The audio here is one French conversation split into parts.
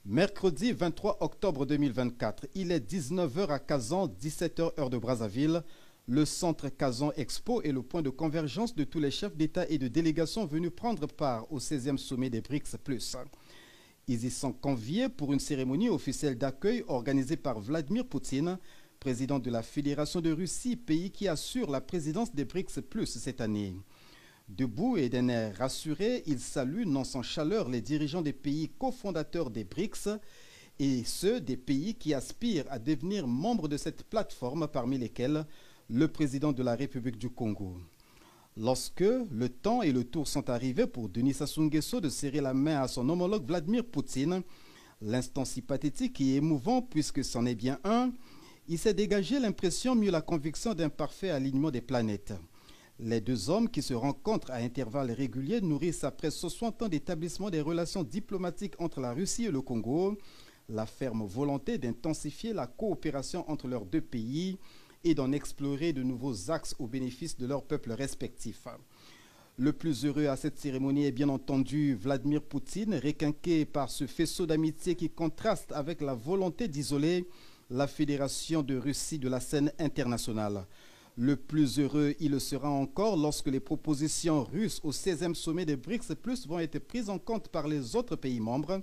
Mercredi 23 octobre 2024, il est 19 h à Kazan, 17 h heure de Brazzaville. Le centre Kazan Expo est le point de convergence de tous les chefs d'État et de délégation venus prendre part au 16e sommet des BRICS+. Ils y sont conviés pour une cérémonie officielle d'accueil organisée par Vladimir Poutine, président de la Fédération de Russie, pays qui assure la présidence des BRICS+ cette année. Debout et d'un air rassuré, il salue non sans chaleur les dirigeants des pays cofondateurs des BRICS et ceux des pays qui aspirent à devenir membres de cette plateforme, parmi lesquels le président de la République du Congo. Lorsque le temps et le tour sont arrivés pour Denis Sassou Nguesso de serrer la main à son homologue Vladimir Poutine, l'instant si pathétique et émouvant puisque c'en est bien un, il s'est dégagé l'impression, mieux la conviction d'un parfait alignement des planètes. Les deux hommes qui se rencontrent à intervalles réguliers nourrissent après 60 ans d'établissement des relations diplomatiques entre la Russie et le Congo, la ferme volonté d'intensifier la coopération entre leurs deux pays et d'en explorer de nouveaux axes au bénéfice de leurs peuples respectifs. Le plus heureux à cette cérémonie est bien entendu Vladimir Poutine, requinqué par ce faisceau d'amitié qui contraste avec la volonté d'isoler la Fédération de Russie de la scène internationale. Le plus heureux, il le sera encore lorsque les propositions russes au 16e sommet des BRICS+ vont être prises en compte par les autres pays membres,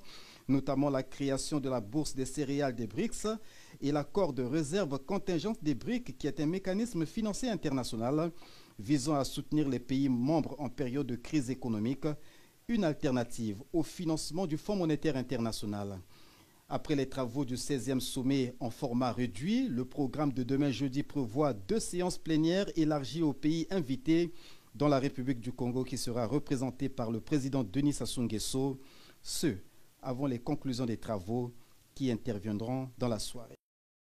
notamment la création de la bourse des céréales des BRICS et l'accord de réserve contingente des BRICS qui est un mécanisme financier international visant à soutenir les pays membres en période de crise économique, une alternative au financement du Fonds monétaire international. Après les travaux du 16e sommet en format réduit, le programme de demain jeudi prévoit 2 séances plénières élargies aux pays invités, dont la République du Congo qui sera représentée par le président Denis Sassou Nguesso, ce avant les conclusions des travaux qui interviendront dans la soirée.